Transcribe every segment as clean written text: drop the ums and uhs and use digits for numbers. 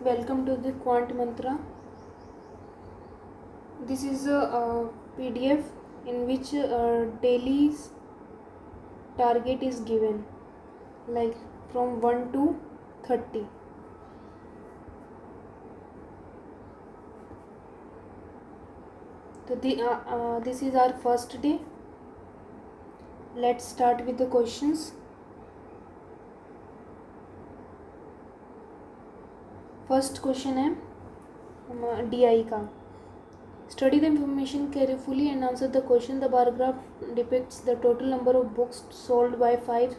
Welcome to the Quant Mantra. This is a PDF in which daily target is given, like from 1 to 30. So this is our first day. Let's start with the questions. First question है DI का. Study the information carefully and answer the question. The bar graph depicts the total number of books sold by 5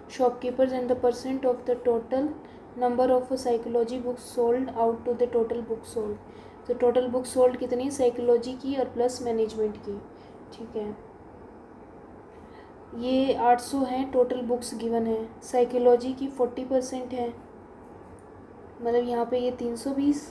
shopkeepers and the percent of the total number of psychology books sold out to the total book sold. तो total book sold कितनी, psychology की और plus management की. ठीक है, ये 800 हैं. Total books given है. साइकोलॉजी की 40% है, मतलब यहाँ पे ये 320.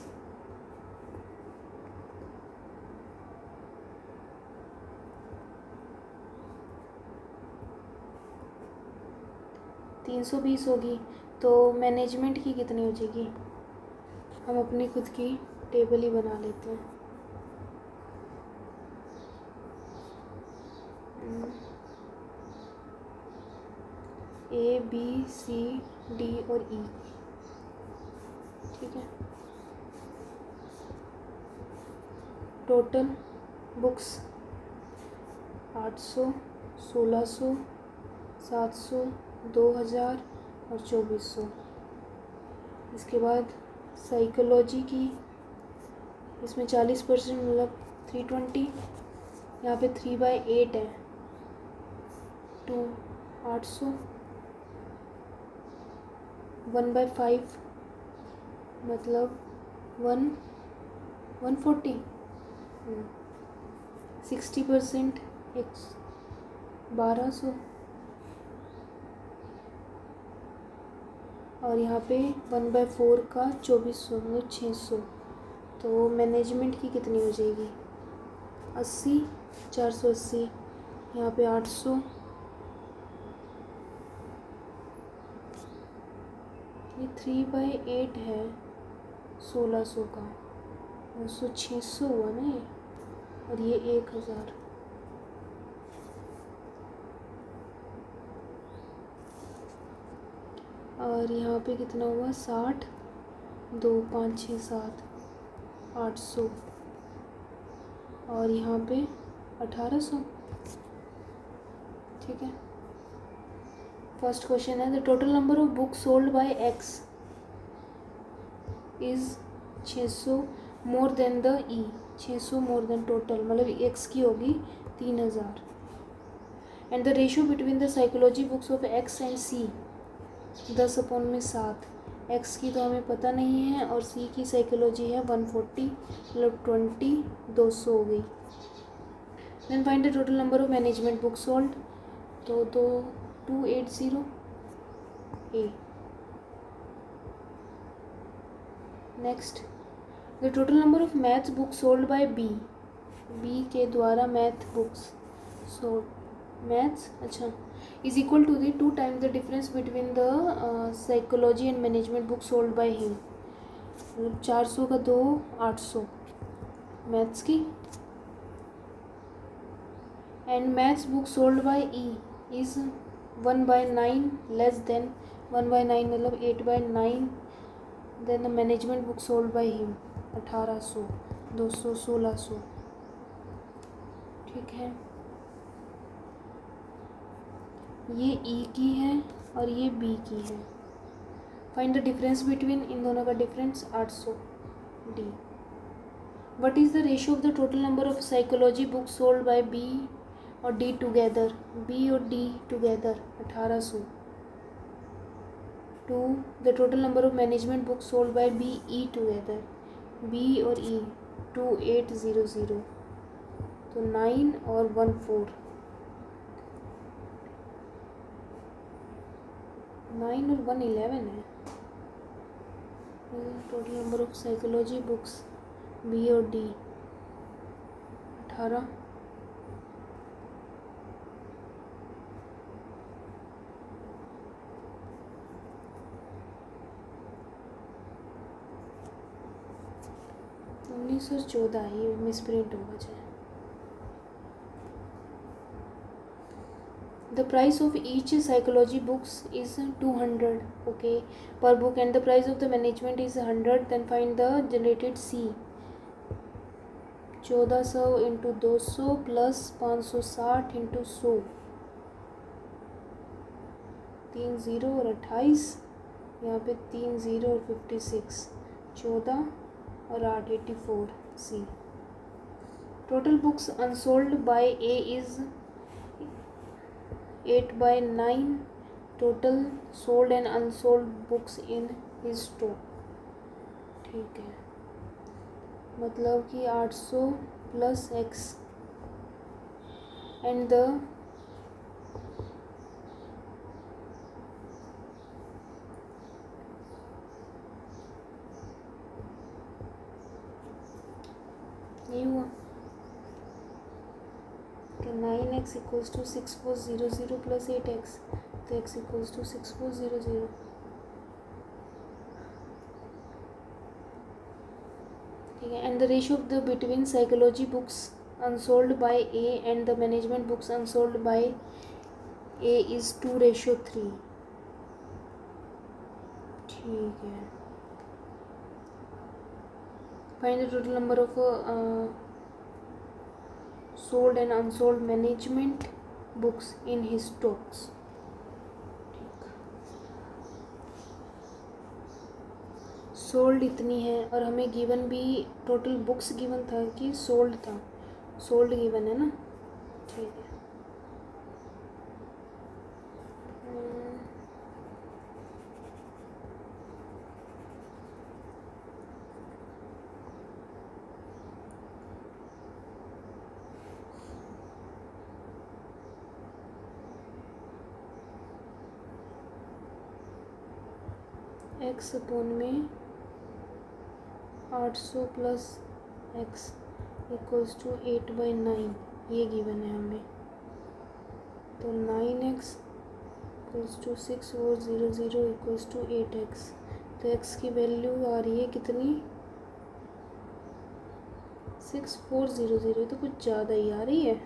होगी. तो मैनेजमेंट की कितनी हो जाएगी. हम अपनी खुद की टेबल ही बना लेते हैं. A B C D और E. ठीक है. टोटल बुक्स 800, 1600, 700, 2000 और 2400. इसके बाद साइकोलॉजी की, इसमें 40% मतलब 320. यहाँ पे 3/8 है, 800. 1/5 मतलब 140. 60% 1200. और यहाँ पे 1/4 का 2400 मतलब 600. तो मैनेजमेंट की कितनी हो जाएगी, 80. 480. यहाँ पे 800. ये 3/8 है 1600 का, 600 हुआ ना ये. और ये 1000. और यहाँ पे कितना हुआ, 60. 2 5 6 7 800. और यहाँ पे 1800. ठीक है. फर्स्ट क्वेश्चन है, the total number of books sold by X is 600 more than the E. 600 more than total, मतलब एक्स की होगी 3000. And the ratio between the psychology books of X and C 10/7. X की तो हमें पता नहीं है और सी की साइकोलॉजी है 140, मतलब 20 200 हो गई. Then find the total number of management book sold. तो 280 A. Next, the total number of maths book sold by B. B के द्वारा मैथ बुक्स सोल्ड, मैथ्स अच्छा, is equal to the 2 times the difference between the psychology and management book sold by him. मतलब 400 का 2 800 maths की. And maths book sold by E is 1/9 less than 1/9 मतलब 8/9 then the management book sold by him 1800, 200, 1600. ठीक है. ये ई की है और ये बी की है. फाइंड द डिफरेंस बिटवीन, इन दोनों का difference 800 D. What is the ratio of the total number of psychology book sold by B और डी टुगेदर. बी और D together 1800 to the total number of management book sold by B E together. B और E 2800. तो 9 और 14. 9 और 111 है. Total number of psychology books B और D 18. 1914, ये misprint होगा चाहे। The price of each psychology books is 200, okay, per book, and the price of the management is 100. Then find the generated C. 1400 into 200 plus 560 into 100, 3 0 और 28, यहाँ पे 3 0 और 56, 14 और 8 84 C. Total books unsold by A is 8/9. Total sold and unsold books in his stock. ठीक है, मतलब कि 800 plus x and the ये हुआ कि 9x equals to 6400 plus 8x, तो x इक्वल्स टू 6400. ठीक है, and the ratio of the between psychology books unsold by A and the management books unsold by A is 2:3. ठीक है, find the total number of sold and unsold management books in his stocks. सोल्ड इतनी है और हमें given भी total books given था कि सोल्ड था, सोल्ड गिवन है ना. ठीक है, x अपॉन में 800 प्लस x इक्वल्स टू 8/9, ये गिवन है हमें. तो 9x equals to 6400 equals to 8x. तो x की वैल्यू आ रही है कितनी, 6400, तो कुछ ज़्यादा ही आ रही है.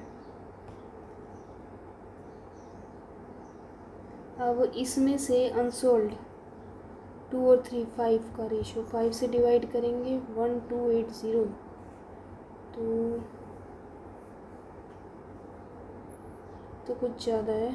अब इसमें से अनसोल्ड 2 और 3 5 का रेशो, 5 से डिवाइड करेंगे 1280, तो कुछ ज़्यादा है.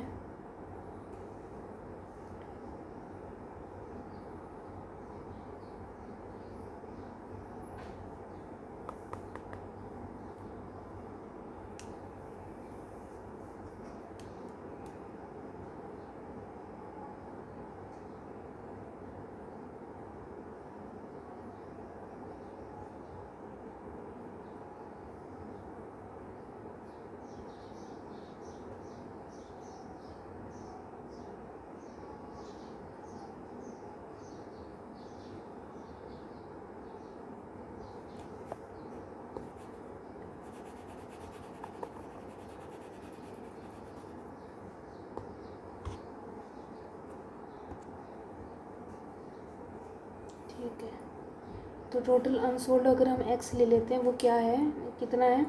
ठीक है, तो टोटल अनसोल्ड अगर हम x ले लेते हैं वो क्या है, कितना है,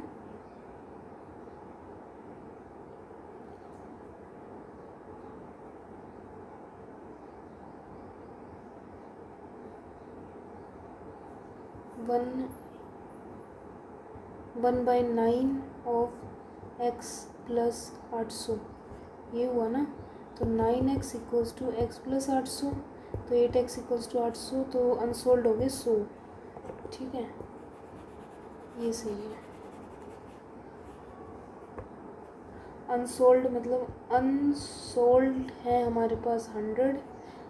one by 9 of x plus 800, ये हुआ ना. तो 9x equals to x plus 800, तो 8x इक्वल्स टू 800, तो अनसोल्ड हो गए 100. ठीक है, ये सही है. अनसोल्ड मतलब अनसोल्ड है हमारे पास 100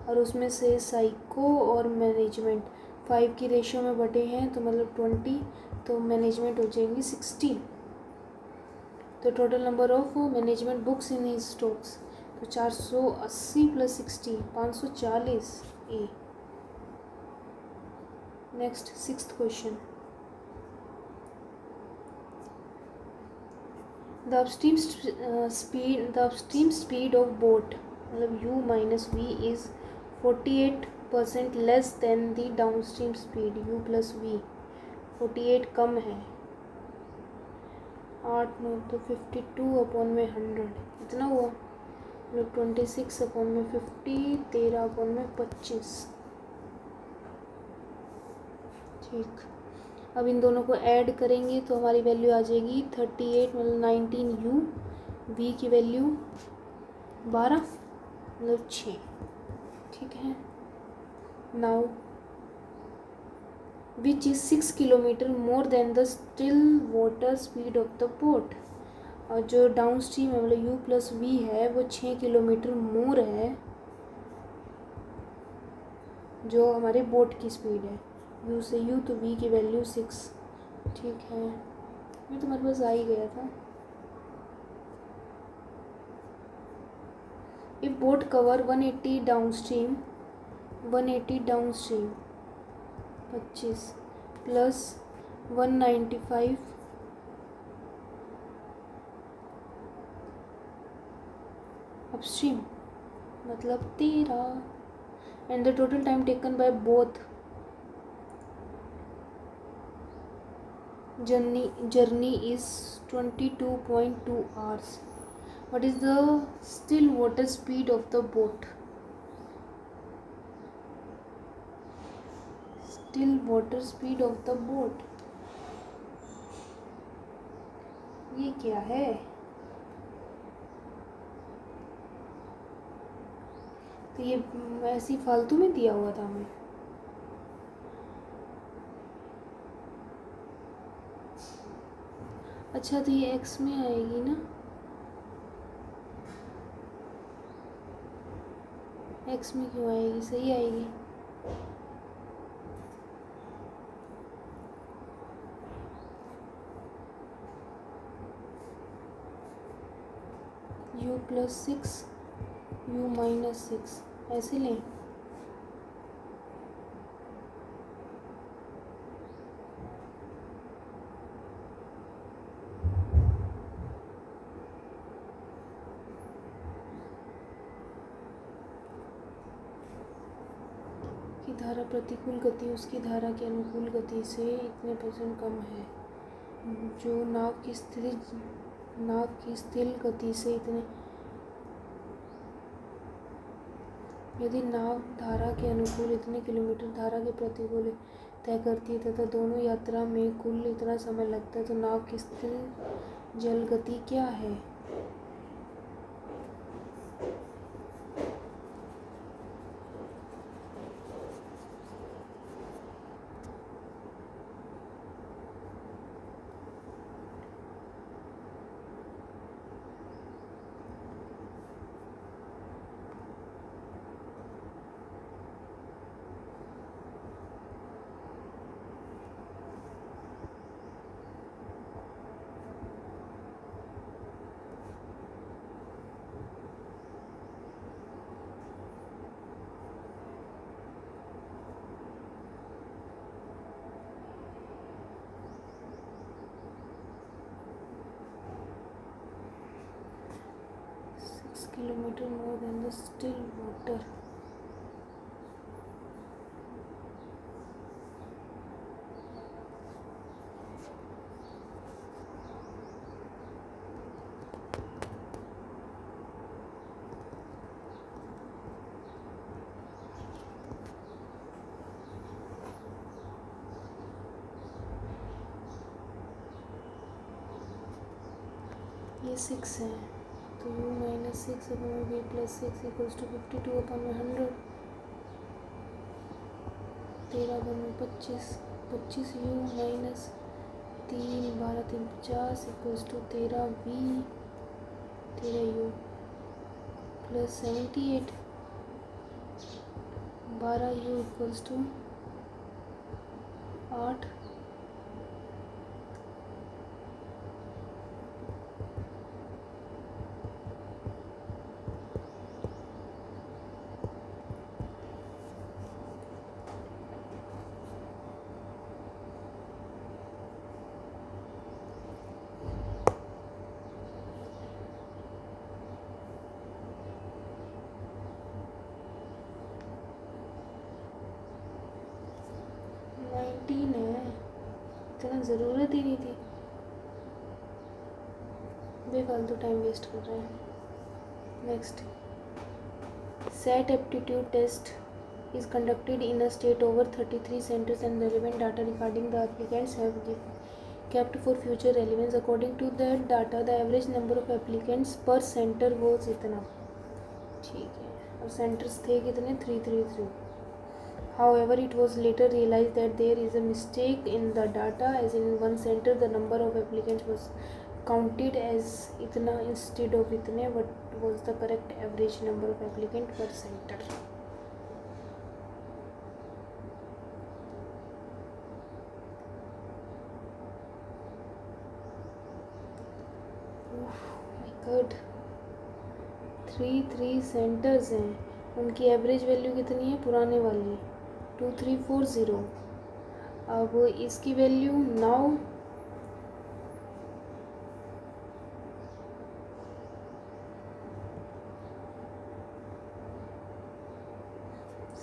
और उसमें से साइको और मैनेजमेंट 5 की रेशियो में बटे हैं, तो मतलब 20, तो मैनेजमेंट हो जाएंगी 60. तो total number of management books in his stocks, तो 480 plus 60 540 A. Next 6th question. The upstream speed of boat मतलब u minus v is 48% less than the downstream speed u plus v. 48 कम है, 8 9 तो 52 upon में 100 कितना हुआ, मतलब 26 upon में 50, 13 upon में 25। ठीक, अब इन दोनों को ऐड करेंगे तो हमारी वैल्यू आ जाएगी 38 मतलब 19u, v की वैल्यू 12 मतलब 6। ठीक है, now which is 6 kilometre more than the still water speed of the boat. और जो डाउन स्ट्रीम है मतलब u प्लस वी है वो 6 किलोमीटर मोर है जो हमारे बोट की स्पीड है, u से u तो v की वैल्यू 6। ठीक है, ये तुम्हारे पास आ ही गया था। If boat cover 180 down stream 25 plus 195 upstream मतलब 13, and the total time taken by both journey is 22.2 hours. What is the still water speed of the boat? Still water speed of the boat, ये क्या है? तो ये ऐसी फालतू में दिया हुआ था हमें। अच्छा तो ये x में आएगी ना, x में क्यों आएगी, सही आएगी। u प्लस 6 u माइनस 6 ऐसे लें। की धारा प्रतिकूल गति उसकी धारा की अनुकूल गति से इतने % कम है, जो नाव की स्थिर गति से इतने, यदि नाव धारा के अनुकूल इतने किलोमीटर धारा के प्रतिकूल तय करती है तथा दोनों यात्रा में कुल इतना समय लगता है तो नाव की स्थिर जल गति क्या है। Kilometre more than the still water, ये 6 है तो u minus 6 upon v plus 6 equals to 52 upon में 100, 13 अपॉन में 25 u minus 3 12 3 50 equals to 13v 13u plus 78 12u equals to 8। है इतना ज़रूरत ही नहीं थी, बेफालतू टाइम वेस्ट कर रहे हैं। Next, set aptitude test is conducted in a state over 33 centers and relevant data regarding the applicants have kept for future relevance. According to that data, the average number of applicants per center was इतना, ठीक है, और centers थे कितने, 333. However, it was later realized that there is a mistake in the data, as in one center the number of applicants was counted as इतना instead of इतने. What was the correct average number of applicant per center? Good, 3 centres हैं, उनकी average value कितनी है, पुराने वाली 2340. अब इसकी वैल्यू नाउ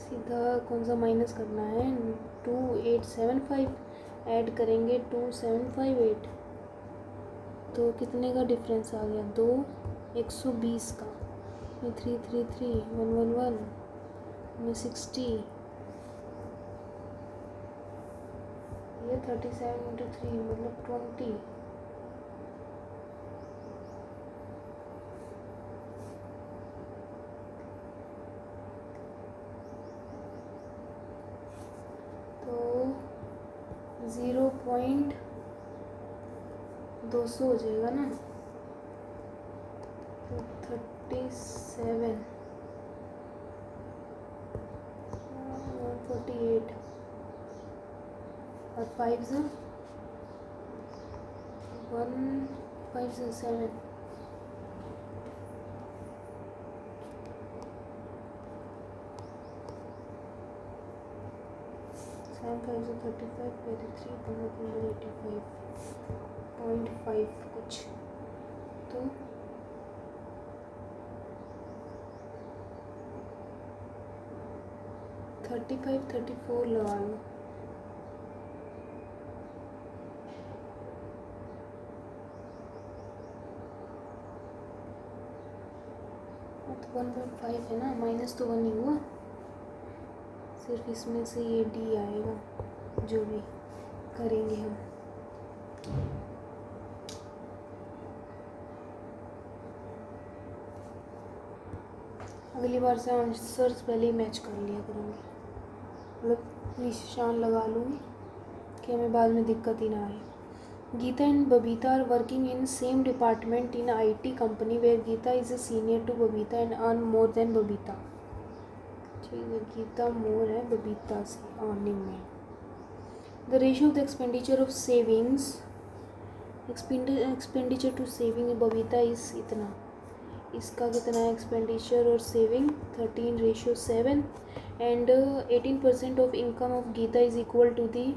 सीधा कौन सा माइनस करना है, 2875 ऐड करेंगे 2758, तो कितने का डिफरेंस आ गया, 120 का, 333 111 में 60, ये 37 इंटू 3 मतलब 20. तो 0.200 हो जाएगा ना, तो 37 148 और 5 से 7 5 से 35 33 85.5 कुछ, तो 34 लगा लो. तो 1.5 है ना, माइनस तो 1 ही हुआ, सिर्फ इसमें से ये डी आएगा, जो भी करेंगे हम. अगली बार से आंसर्स पहले ही मैच कर लिया करूँगी, मतलब निशान लगा लूँगी कि हमें बाद में दिक्कत ही ना आए. Geeta and Babita are working in same department in IT company where Geeta is a senior to Babita and earn more than Babita. ठीक है, गीता मोर है बबीता से अर्निंग में. The ratio of the expenditure of savings, expenditure to saving Babita इस इतना, इसका कितना है एक्सपेंडिचर और saving, 13:7. And 18% of income of Gita is equal to the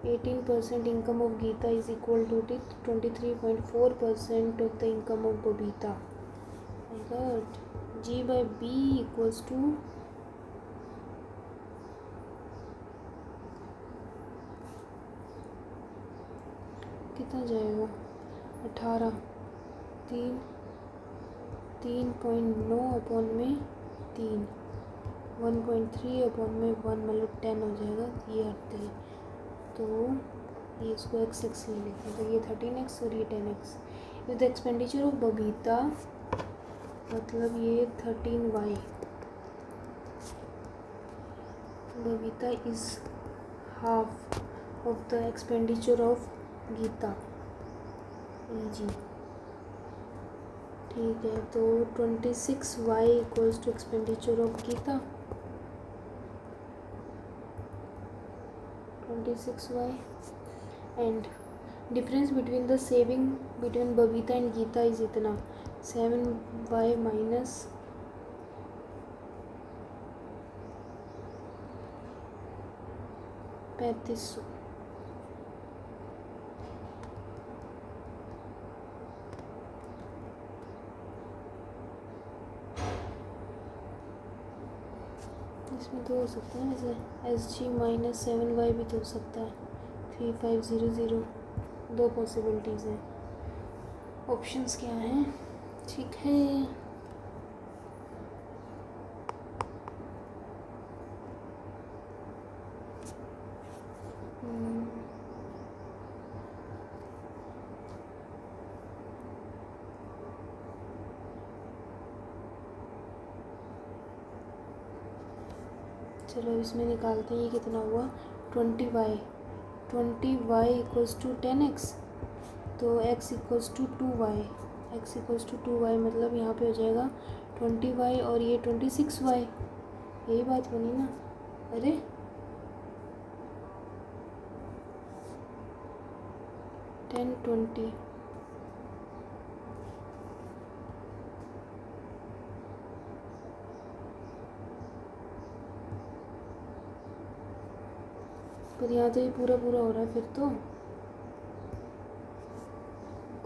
18% income of Geeta is equal to the 23.4% of the income of Babita. My God, G by B equals to कितना जाएगा, 18, 3.9 upon में 3, 1.3 upon में 1 मतलब 10 हो जाएगा, ये हटते हैं तो ये इसको x ले लेते हैं, तो ये 13x और ये 10x. With expenditure of Babita मतलब ये 13y, Babita is half of the expenditure of Geeta ji. ठीक है, तो 26y equals to expenditure of Geeta, 26y. And difference between the saving between Babita and Geeta is इतना, 7y माइनस 3500. इसमें तो हो सकता है वैसे, SG माइनस 7y भी तो हो सकता है, 3500। दो पॉसिबिलिटीज़ हैं, ऑप्शंस क्या हैं? ठीक है, चलो इसमें निकालते हैं। ये कितना हुआ? 20y इक्वल्स टू 10x, तो x equals to 2y। x equals to 2y मतलब यहाँ पे हो जाएगा 20y और ये 26y। यही बात बनी ना? अरे 10 20 पर यहाँ तो ये पूरा पूरा हो रहा है, फिर तो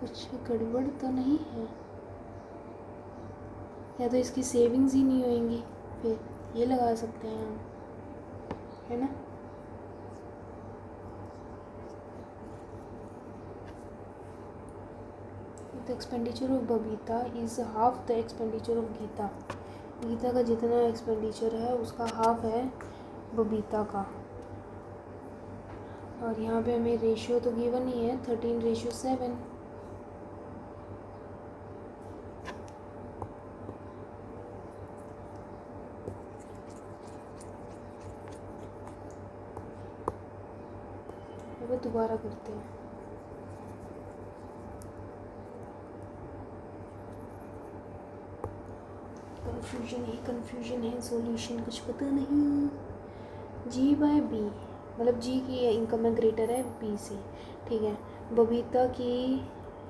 कुछ गड़बड़ तो नहीं है, या तो इसकी सेविंग्स ही नहीं होंगी। फिर ये लगा सकते हैं हम, है ना? The expenditure of Babita is half the expenditure of Gita. Gita का जितना एक्सपेंडिचर है उसका हाफ है बबीता का। और यहाँ पे हमें रेशियो तो गिवन ही है 13:7। अब दोबारा करते हैं। कन्फ्यूजन है, सॉल्यूशन कुछ पता नहीं। G/B मतलब जी की इनकम में ग्रेटर है बी से, ठीक है। बबीता की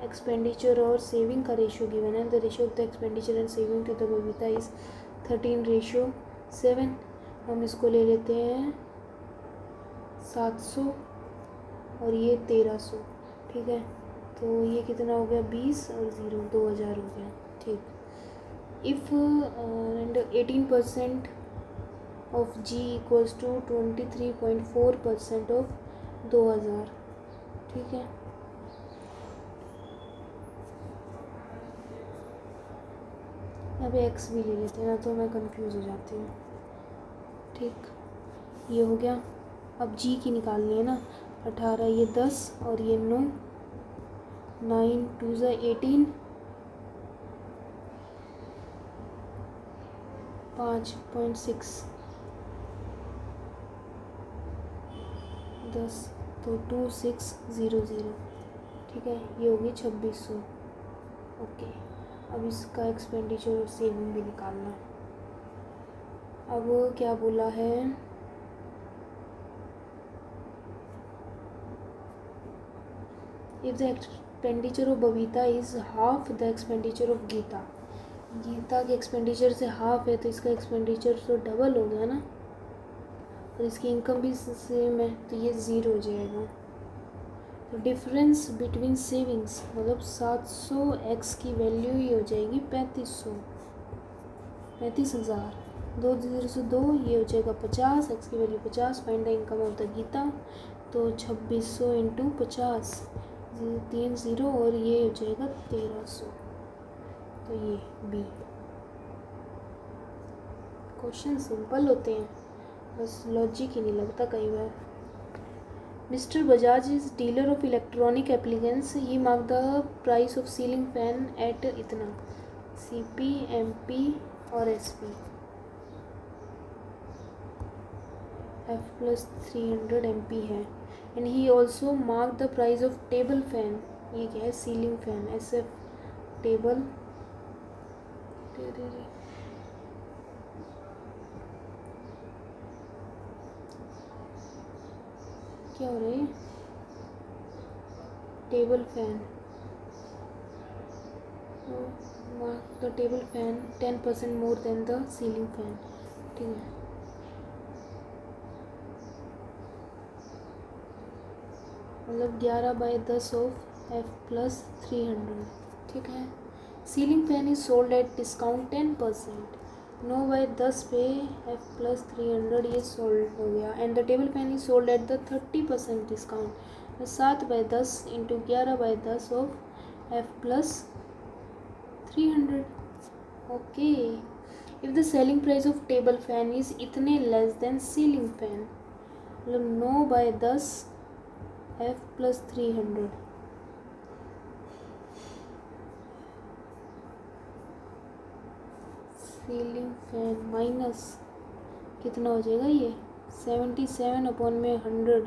एक्सपेंडिचर और सेविंग का रेशियो गिवन है। The ratio of the expenditure and saving to the Babita is 13:7। हम इसको ले लेते हैं 700 और ये 1300, ठीक है। तो ये कितना हो गया? 20 और 0 2000 हो गया, ठीक। If and 18% of G equals to 23.4% of 2000, ठीक है। अब x भी ले लेते हैं ना, तो मैं कंफ्यूज हो जाती हूँ, ठीक। ये हो गया। अब G की निकालनी है ना। 18 ये 10 और ये 9, 9 2 18, 5.6, 10 तो 2600, ठीक है। ये होगी 2600, ओके। अब इसका एक्सपेंडिचर और सेविंग भी निकालना है। अब क्या बोला है? If the expenditure of Babita is half the expenditure of Gita. Gita के एक्सपेंडिचर से हाफ है तो इसका एक्सपेंडिचर तो डबल हो गया ना, और इसकी इनकम भी सेम है, तो ये 0 हो जाएगा। तो डिफरेंस बिटवीन सेविंग्स मतलब 700x की वैल्यू ही हो जाएगी 35,000। 2 0 से 2 ये हो जाएगा 50, x की value 50। Find the income of the Gita, तो 2600 इंटू 50, 3 0 और ये हो जाएगा 1300। तो ये बी। क्वेश्चन सिंपल होते हैं, बस लॉजिक ही नहीं लगता कई बार। Mister Bajaj is dealer of electronic appliances. He mark the price of ceiling fan at इतना। CP MP और SP। F+ 300 MP है। And he also mark the price of table fan. ये क्या है? Ceiling fan. SF टेबल क्या हो रहा है? Table fan, the table fan 10% more than the ceiling fan, ठीक है। मतलब 11/10 ऑफ F+ 300, ठीक है। Ceiling fan is sold at discount 10%। 9/10 पे F+300 ये सोल्ड हो गया and the table fan is sold at the 30% discount. 7/10 into 11/10 of F+300। Okay, if the selling price of table fan is इतने less than ceiling fan, मतलब 9/10 F+300 ceiling fan minus कितना हो जाएगा ये 77/100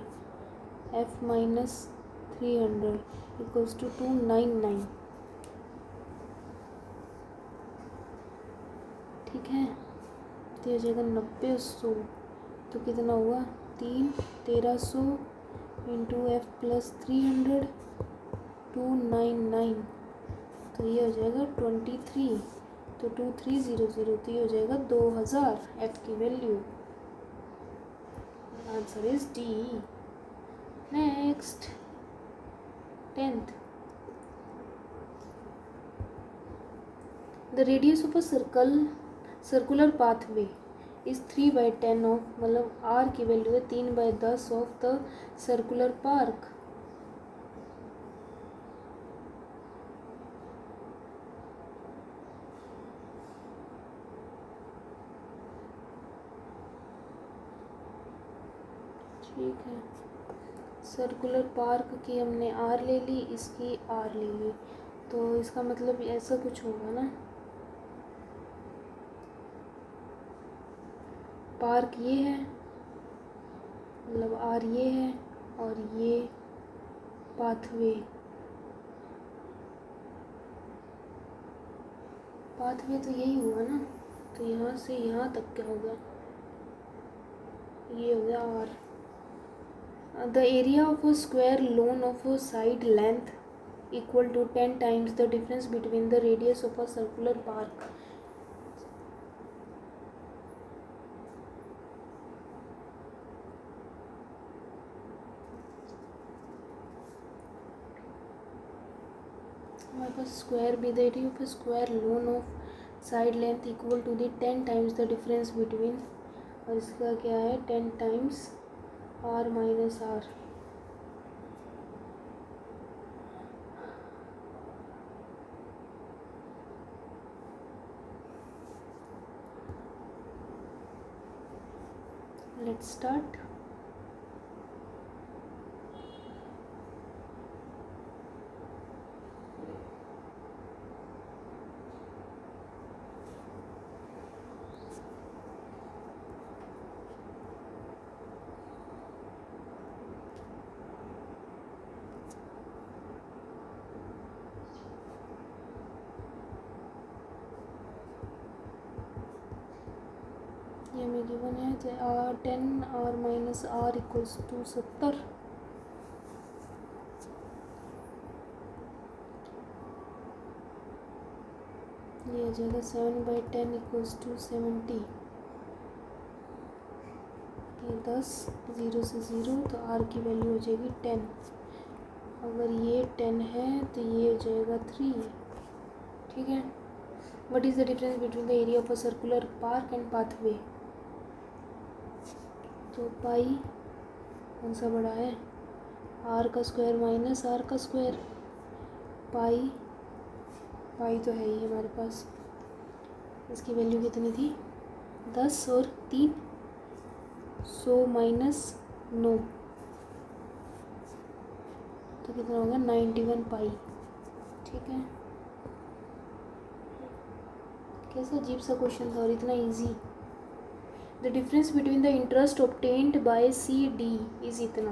F-300 equals to 299। ठीक है, तो हो जाएगा 90/100, तो कितना हुआ 1300 इंटू F+300 299, तो ये हो जाएगा 23, तो 2300, तो ये हो जाएगा 2000 F की value. Answer is D. Next 10th, the radius of a circular pathway is 3/10 of, मतलब आर की वैल्यू है 3/10 ऑफ द सर्कुलर पार्क। ठीक है, सर्कुलर पार्क की हमने आर ले ली, इसकी आर ले ली, तो इसका मतलब ऐसा कुछ होगा ना, पार्क ये है, मतलब आर ये है और ये पाथवे तो यही हुआ ना, तो यहाँ से यहाँ तक क्या हो गया, ये हो गया are. The area of a square lawn of a side length equal to 10 times the difference between the radius of a circular park. हमारे पास स्क्वायर भी, the area of a square lawn of side length equal to the 10 times the difference between, और इसका क्या है 10 times r minus r। Let's start. ये हमें given है 10r minus r equals to 70। ये हो जाएगा 7/10 equals to 70। ये 10, 0 से 0, तो r की वैल्यू हो जाएगी 10। अगर ये 10 है तो ये हो जाएगा 3। ठीक है, what is the difference between the area of a circular park and pathway, तो पाई कौन सा बड़ा है, आर का स्क्वायर माइनस आर का स्क्वायर, पाई तो है ही हमारे पास, इसकी वैल्यू कितनी थी 10 और 3 100 माइनस 9, तो कितना होगा 91 पाई। ठीक है, कैसा अजीब सा क्वेश्चन था और इतना easy. The difference between the interest obtained by C D is इतना।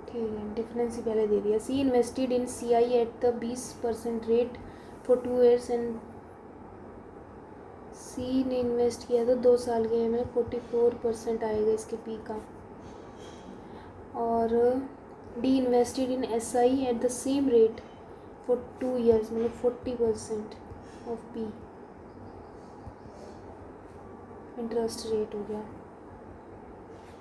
ठीक है, डिफरेंस ही पहले दे दिया। C invested in C I at the 20% rate for 2 years and C ने इन्वेस्ट किया था 2 साल के, मतलब 44% आएगा इसके पी का। और D invested in S I at the same rate for 2 years, मतलब 40% ऑफ पी, इंटरेस्ट रेट हो गया।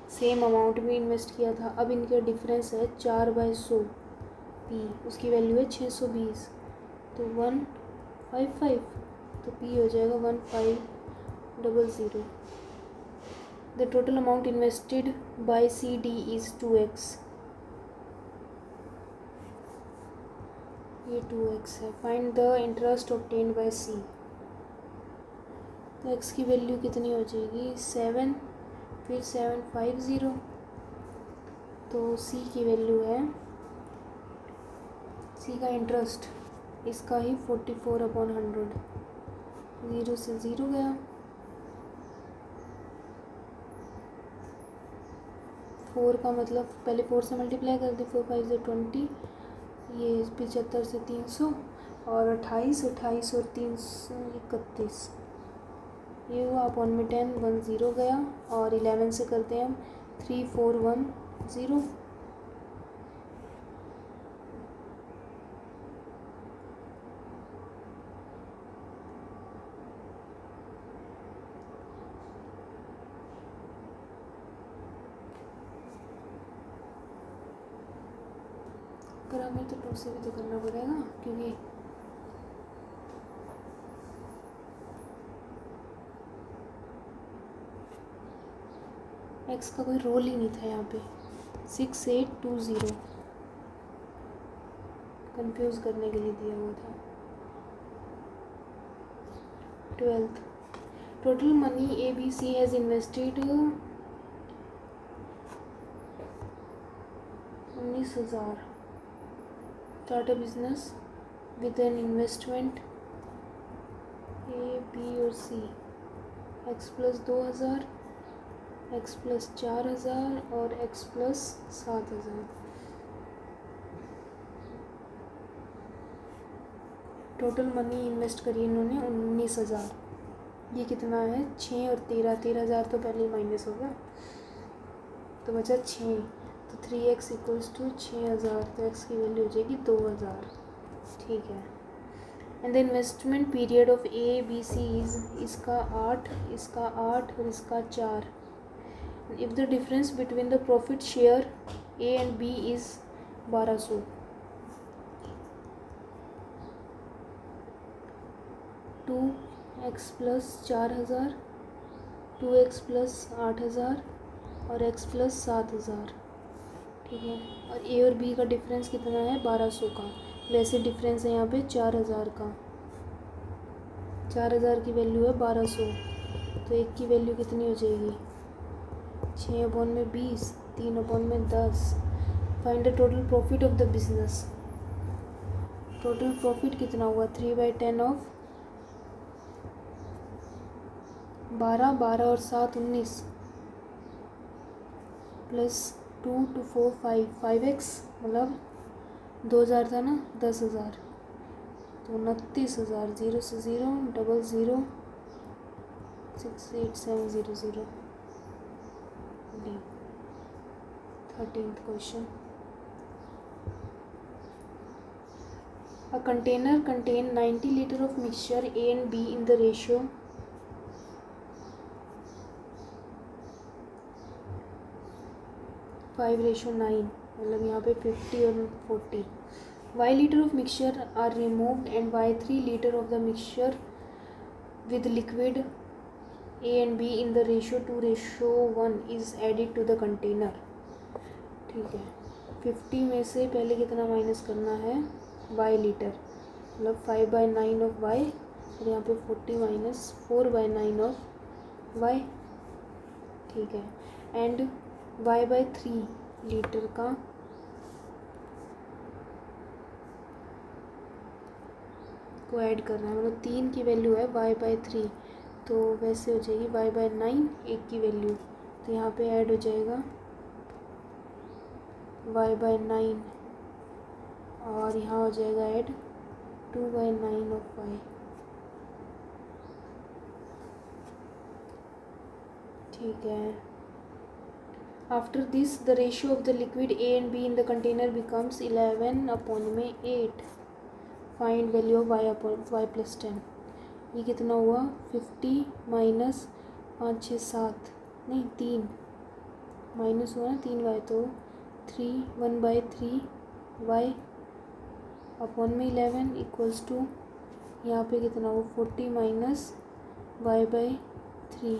सेम अमाउंट में इन्वेस्ट किया था, अब इनका डिफरेंस है 4/100 पी, उसकी वैल्यू है 620, तो 155, तो P हो जाएगा 1500. The total amount invested bye CD is 2x. ये 2x है. Find the interest obtained bye C. तो x की वैल्यू कितनी हो जाएगी 7, फिर 750. तो C की वैल्यू है, C का इंटरेस्ट इसका ही 44/100. 0 से 0 गया. 4 का मतलब पहले 4 से मल्टीप्लाई कर दे. 4 5 से 20, ये 75 से 300 और 28 और 331. ये हुआ अपॉन में 10 1 0 गया. और 11 से करते हैं हम 3410. पर हमें तो 2 से भी तो करना पड़ेगा, क्योंकि x का कोई रोल ही नहीं था यहाँ पे. 6820 कंफ्यूज करने के लिए दिया हुआ था. 12th. Total money ABC has invested 19,000. Start a business with an investment A, B और C. x plus 2,000, x plus 4,000 और x plus 7,000. Total money invest करी इन्होंने 19,000. ये कितना है 6 और 13,000 तो पहले ही माइनस होगा, तो बचा 6. तो 3x इक्वल्स टू 6,000. तो x की वैल्यू हो जाएगी 2,000. ठीक है. And the investment period of ABC is, इसका 8, इसका 8 और इसका 4. If the difference between the profit share A and B is 1200. Two x plus 4,000, 2x plus 8,000 और x प्लस 7,000. ठीक है. और A और B का डिफरेंस कितना है 1200 का. वैसे डिफरेंस है यहाँ पे 4,000 का. 4,000 की वैल्यू है 1200. तो एक की वैल्यू कितनी हो जाएगी 6/20, 3/10. Find the total profit of the business. Total profit कितना हुआ 3/10 ऑफ 12, 12 और 7 19 प्लस 2 2 4 5 5x मतलब 2,000 था ना 10,000. तो 29,000. 0 से 0 00 68700. D. 13th question. A container contain 90 liter of mixture A and B in the ratio 5:9. मतलब यहाँ पे 50 और 40. Y liter of mixture are removed and Y 3 liter of the mixture with liquid A and B in the ratio 2:1 is added to the container. ठीक है. 50 में से पहले कितना माइनस करना है Y लीटर, मतलब 5/9 ऑफ Y. और यहाँ पे 40 माइनस 4/9 ऑफ Y. ठीक है. एंड Y/3 लीटर का को ऐड करना है, मतलब 3 की वैल्यू है Y/3. तो वैसे हो जाएगी Y/9 1 की वैल्यू. तो यहाँ पे ऐड हो जाएगा Y/9 और यहाँ हो जाएगा ऐड 2/9 ऑफ Y. ठीक है. After this the ratio of the liquid A and B in the container becomes 11/8. Find value of Y plus 10. ये कितना हुआ 50 माइनस 5 6 7 नहीं 3 माइनस हुआ ना 3Y. तो 1/3 Y अपॉन में 11 इक्वल्स टू यहाँ पे कितना हो 40 माइनस वाई बाई 3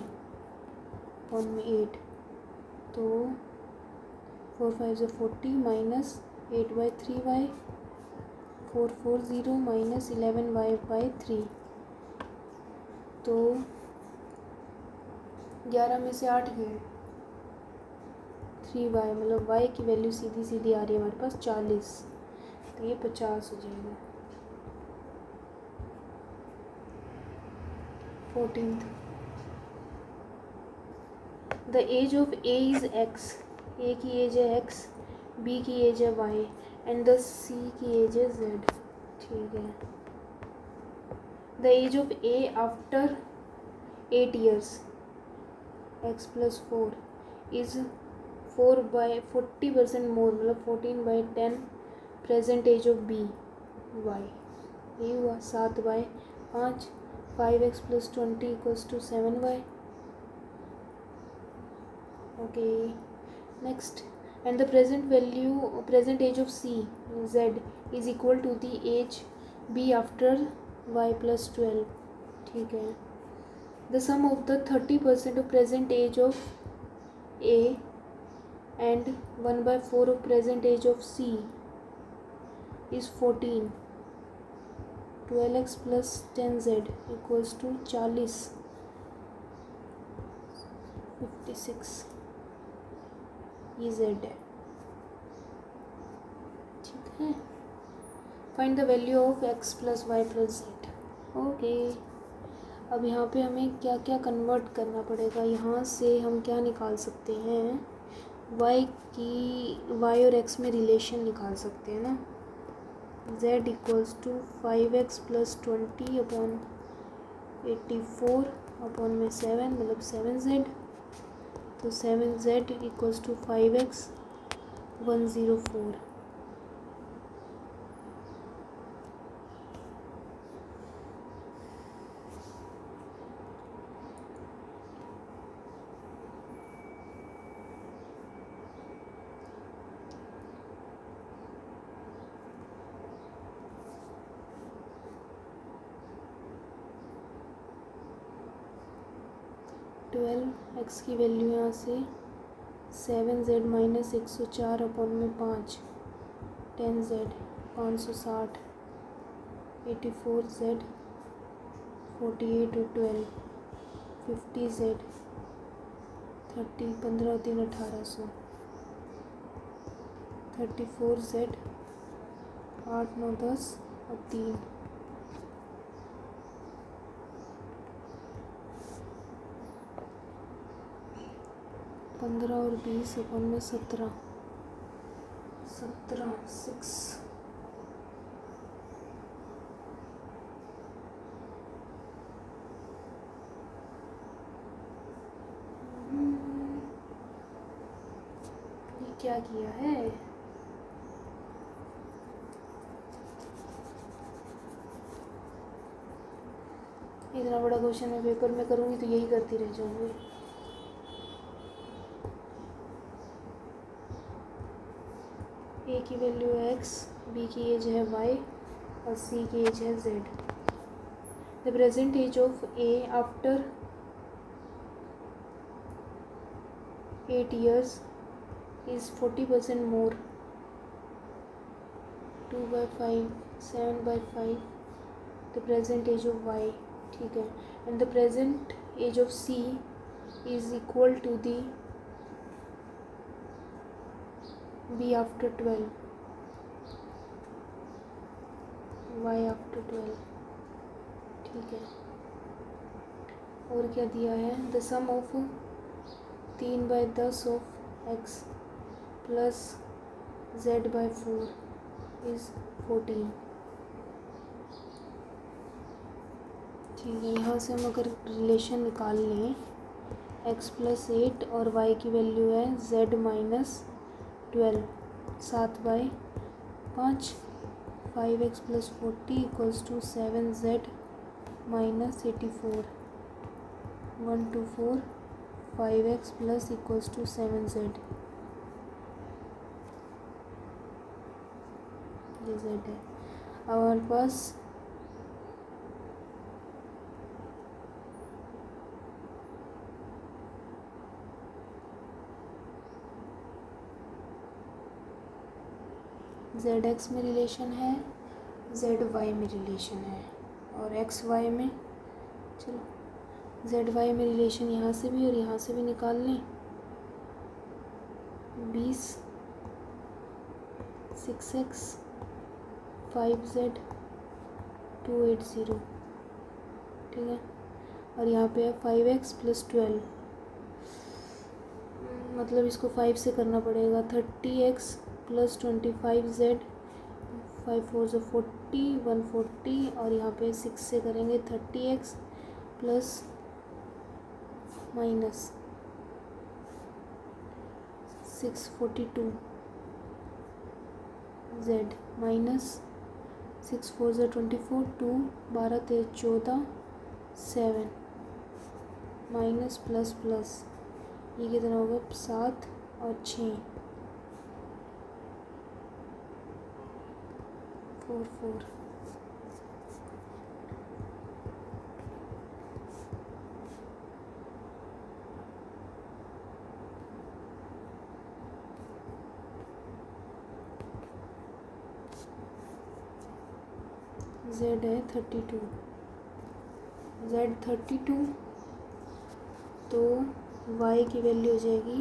वन में 8, तो 4 5 जो 40 माइनस 8/3y 440 माइनस 11y/3, तो 11 में से 8 गए 3y, मतलब y की वैल्यू सीधी सीधी आ रही है हमारे पास 40, तो ये 50 हो जाएगा। 14th, the age of A is x, A की एज है x, बी की एज है y एंड द सी की एज है z। ठीक है। The age of A after 8 years x plus 4 is 40% more, मतलब 14/10 present age of B y, ये हुआ 7/5 5x plus 20 equals to 7y। Okay, next, and the present age of C z is equal to the age B after y plus 12। ठीक है। The sum of the 30% of present age of A and 1/4 of present age of C is 14। 12x plus 10z equals to 40, 56, ये z है। ठीक है। Find the value of x plus y plus z। Okay, अब यहाँ पे हमें क्या क्या कन्वर्ट करना पड़ेगा, यहाँ से हम क्या निकाल सकते हैं, y और x में रिलेशन निकाल सकते हैं ना। z equals to 5x plus 20 upon 84 upon में 7, मतलब 7z, तो 7z equals to 5x 104। x की वैल्यू यहाँ से 7z माइनस 104 अपॉन में 5, 10z 560, 84z 48 और 12 50z 30 15 3 1800, 34z 8 9 10 और 3, 15 और 20 अपन में 17 6। ये क्या किया है, इतना बड़ा क्वेश्चन मैं पेपर में करूँगी तो यही करती रह जाऊँगी। ए की वैल्यू है x, बी की एज है y और सी की एज है z। The present age of A after 8 years is 40% more, 2/5 7/5 the present age of y। ठीक है। And the present age of c is equal to the b after 12, y after 12। ठीक है। और क्या दिया है, the sum of 3/10 of x plus z/4 is 14। ठीक है। यहाँ से हम अगर रिलेशन निकाल लें, x प्लस 8 और y की वैल्यू है z minus 12, 7/5 5x plus 40 equals to 7z minus 84, 124 5x plus equals to 7z, ये z है। अब हमारे पास जेड एक्स में रिलेशन है, जेड वाई में रिलेशन है, और एक्स वाई में, चलो जेड वाई में रिलेशन यहाँ से भी और यहाँ से भी निकाल लें। 20 6x 5z 280, ठीक है। और यहाँ पे है 5x + 12, मतलब इसको 5 से करना पड़ेगा। 30x + 25z, 5 4 = 40, 140, और यहाँ पे 6 से करेंगे 30x + -642 z minus 6 4 = 24, 2 12 13 14 7 minus plus plus, ये कितना होगा 7 और 6 4 4। z है 32, z 32, तो y की वैल्यू हो जाएगी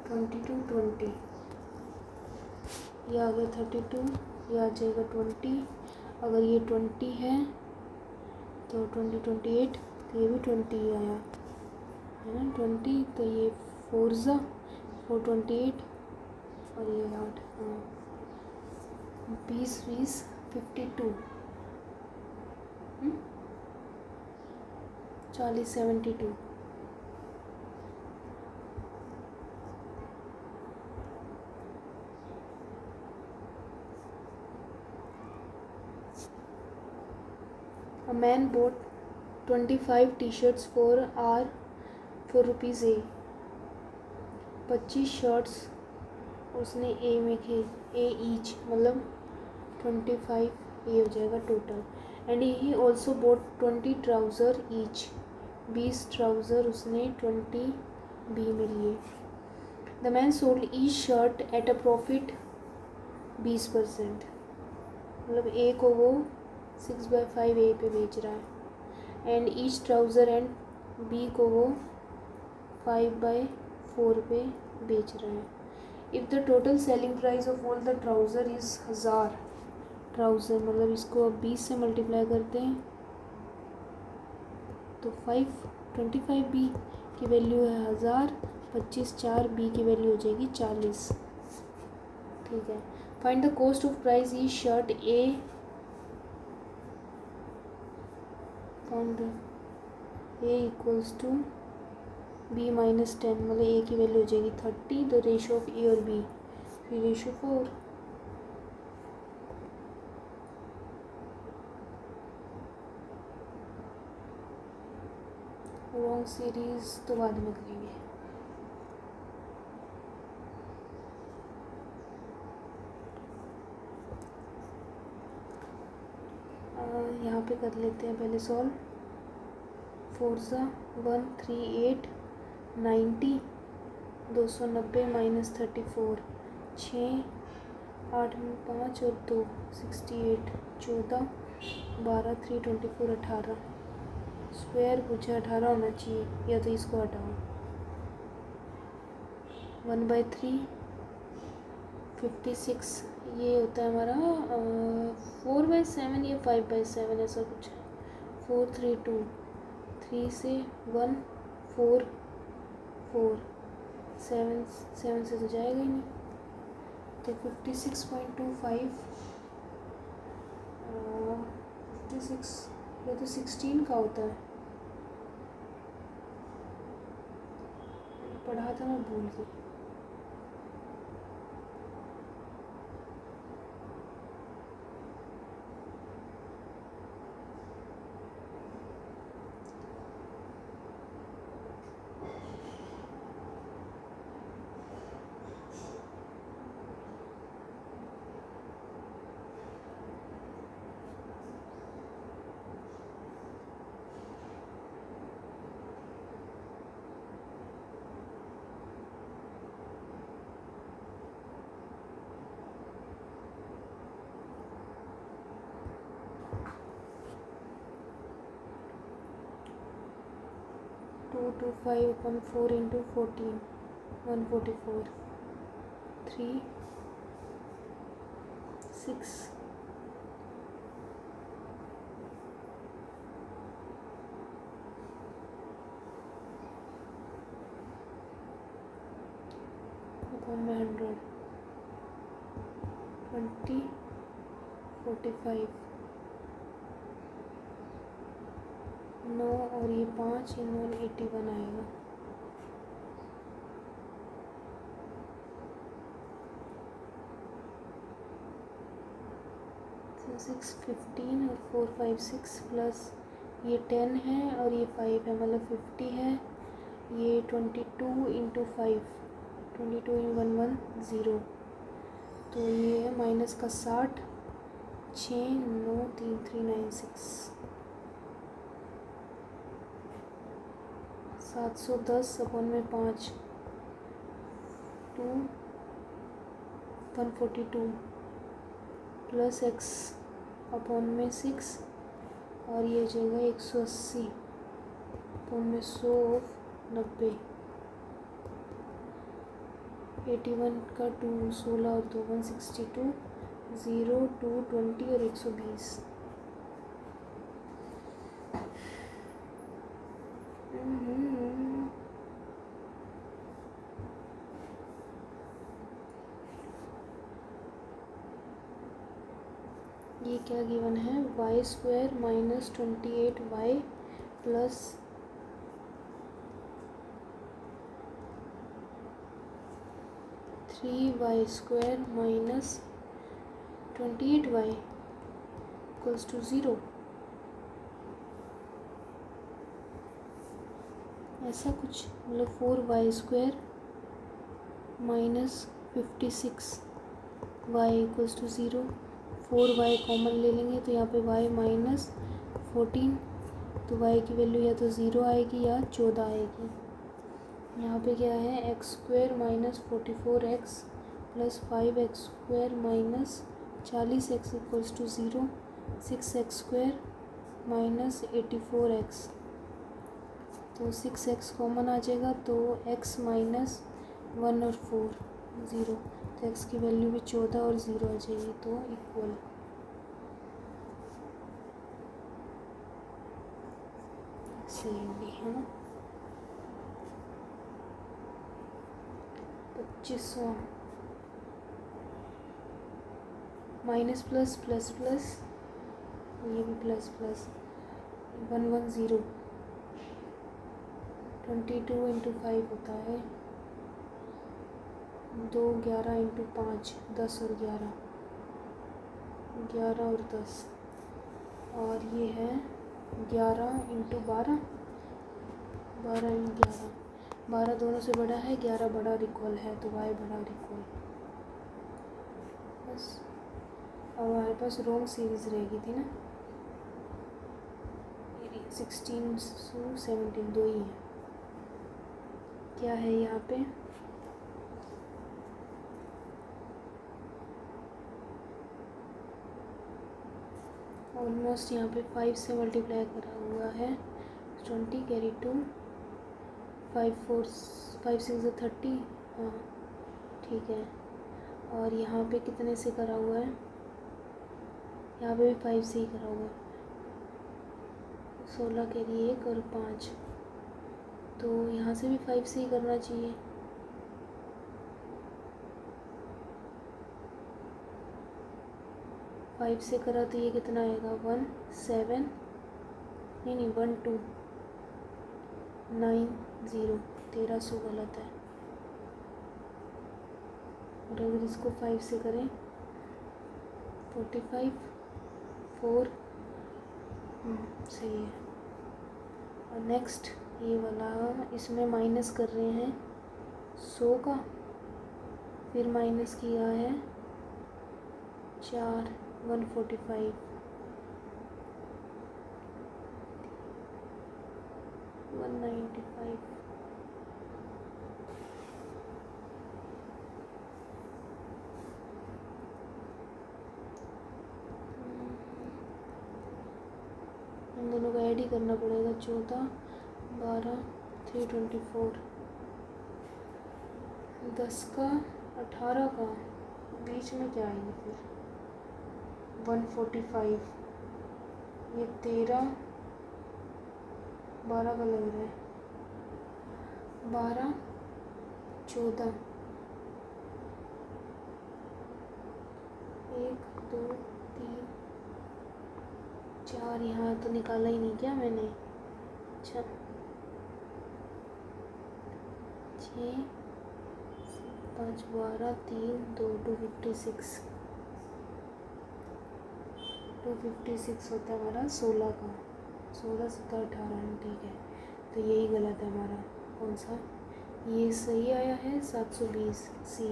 22 20, ये आ गया 32, ये आ जाएगा 20। अगर ये 20 है तो 20 28, तो ये भी 20 ही आया है ना 20, तो ये 4 ज़ा 4 28 और ये 8, हाँ 20 20 52, 40 72। A man bought 25 t-shirts for rupees A. 25 shirts उसने ए में ए ईच, मतलब 25 ये हो जाएगा total. And he also boat 20 trouser each, 20 trouser उसने 20 बी में लिए। The man sold each shirt at a profit 20%, मतलब ए को वो 6/5 ए पे बेच रहा है, and each trouser and B को वो 5/4 पे बेच रहा है। If the total selling price of all the trouser is 1000 trouser, मतलब इसको अब 20 से मल्टीप्लाई करते हैं तो 25 बी की वैल्यू है 1000, 25 4 बी की वैल्यू हो जाएगी 40, ठीक है। Find the cost of price each shirt A, found A equals to B -10, मतलब ए की वैल्यू हो जाएगी 30, द रेशो ऑफ ए और बी, फिर रेशो 4। लॉन्ग सीरीज तो बाद में करेंगे। यहाँ पे कर लेते हैं पहले सॉल्व। 4 ज़ा 1 3 8 90, 290 - 34, 6 8 में 5 और 2 68, 14 12 3 24 18, स्क्वायर पूछा 18 होना चाहिए, या तो इसको हटाओ। 1/3 56, ये होता है हमारा 4/7 या 5/7 ऐसा कुछ है। 4 3 2, 3 से 1 4 4, 7 से तो जाएगा ही नहीं, तो 56.25 56, ये तो 16 का होता है, पढ़ा था मैं भूल गई। 225/4 into 14, 144, 3, 6, 100, 20, 45, 9 और ये 5, इन 81 आएगा। तो 6, 15 और 4, 5, 6 प्लस ये 10 है और ये 5 है, मतलब 50 है। ये 22 इंटू 5, 22 इन 1, 1, 0, तो ये है माइनस का 60, 6, 9, 3, 396, 710/5, 2, 142 प्लस x अपॉन में 6 और ये जाएगा 180 अपॉन में 100 ऑफ 90, 81 का 2, 16 और 2, 162, 0, 2, 20 और 120। ये क्या गिवन है, y² minus 28y plus 3y² minus 28y equals to 0। ऐसा कुछ, मतलब 4y² minus 56y equals to 0। 4y common ले लेंगे तो यहाँ पे y माइनस 14, तो y की वैल्यू या तो 0 आएगी या 14 आएगी। यहाँ पे क्या है, x² minus 44x plus 5x² minus 40x equals to 0, 6x² minus 84x, तो 6x कॉमन आ जाएगा तो x माइनस 1 और 4, 0, तो x की वैल्यू भी 14 और 0 आ जाएगी, तो इक्वल। है ना। 25वां माइनस प्लस प्लस प्लस, ये भी प्लस प्लस, 110, 22 इंटू 5 होता है 2, 11 इंटू 5, 10 और 11, 11 और 10, और ये है 11 इंटू 12, 12 इंटू 11, 12 दोनों से बड़ा है, 11 बड़ा और इक्वल है, तो y बड़ा और इक्वल। बस अब हमारे पास रोंग सीरीज रहेगी थी ना, 16 से 17 दो ही है। क्या है यहाँ पे, ऑलमोस्ट यहाँ पे 5 से मल्टीप्लाई करा हुआ है, 20 कैरी 2, 5 4 5 6 30, हाँ ठीक है। और यहाँ पे कितने से करा हुआ है, यहाँ पे भी 5 से ही करा हुआ है, 16 कैरी 1 और 5, तो यहाँ से भी 5 से ही करना चाहिए। फाइव से करा तो ये कितना आएगा, 1 7, नहीं 1 2 9 0, 1300 गलत है। और अगर इसको 5 से करें 45 4, सही है। और नेक्स्ट ये वाला, इसमें माइनस कर रहे हैं 100 का, फिर माइनस किया है 4, 145, 195, इन दोनों का ऐड ही करना पड़ेगा, 14, 12, 324, 10 का 18 का बीच में क्या आएंगे फिर 145, ये 13 12 का लग रहा है 12 14, 1 2 3 4, यहाँ तो निकाला ही नहीं क्या मैंने। अच्छा 6 5 12 3 2 256, 256 होता है हमारा 16 का, 16 17 18, ठीक है। तो यही गलत है हमारा, कौन सा, ये सही आया है 720 सी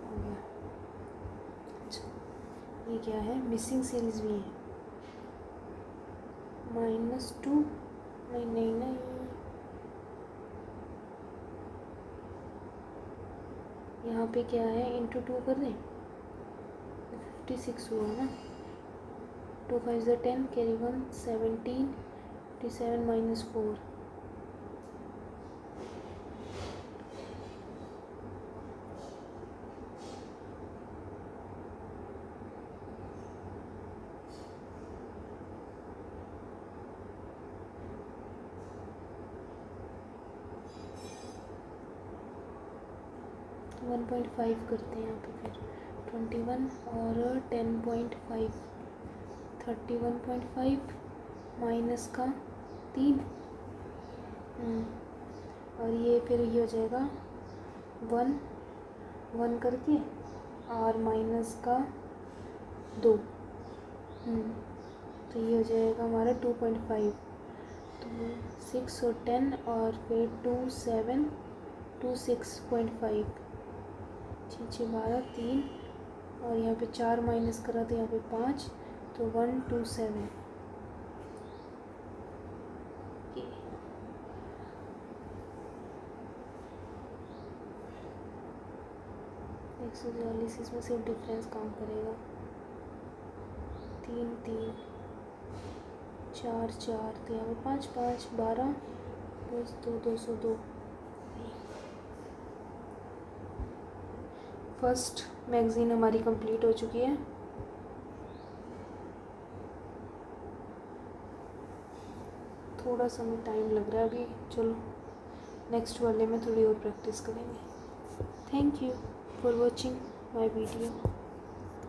हो गया। अच्छा ये क्या है, मिसिंग सीरीज भी है, -2, नहीं नहीं नहीं, यहाँ पे क्या है, इंटू 2 कर दें, 56 हुआ ना, 2 5 10, कैरी 1 17, 57 -4, तो 1.5 करते हैं यहाँ पे फिर, 21 और 10.5, 31.5 माइनस का 3, और ये फिर ये हो जाएगा 1 1 करके और माइनस का 2, तो ये हो जाएगा हमारा 2.5, तो 6 और 10 और फिर 2 7 2 6.5, 6 6 12 3, और यहाँ पे 4 माइनस करा तो यहाँ पे 5, तो 127। एक 142 इसमें सिर्फ डिफरेंस काम करेगा, 3 3 4 4, तो यहाँ पे 5 5 12 प्लस 2 202। फर्स्ट मैगज़ीन हमारी कंप्लीट हो चुकी है। थोड़ा सा में टाइम लग रहा है अभी, चलो नेक्स्ट वाले में थोड़ी और प्रैक्टिस करेंगे। Thank you for watching my video.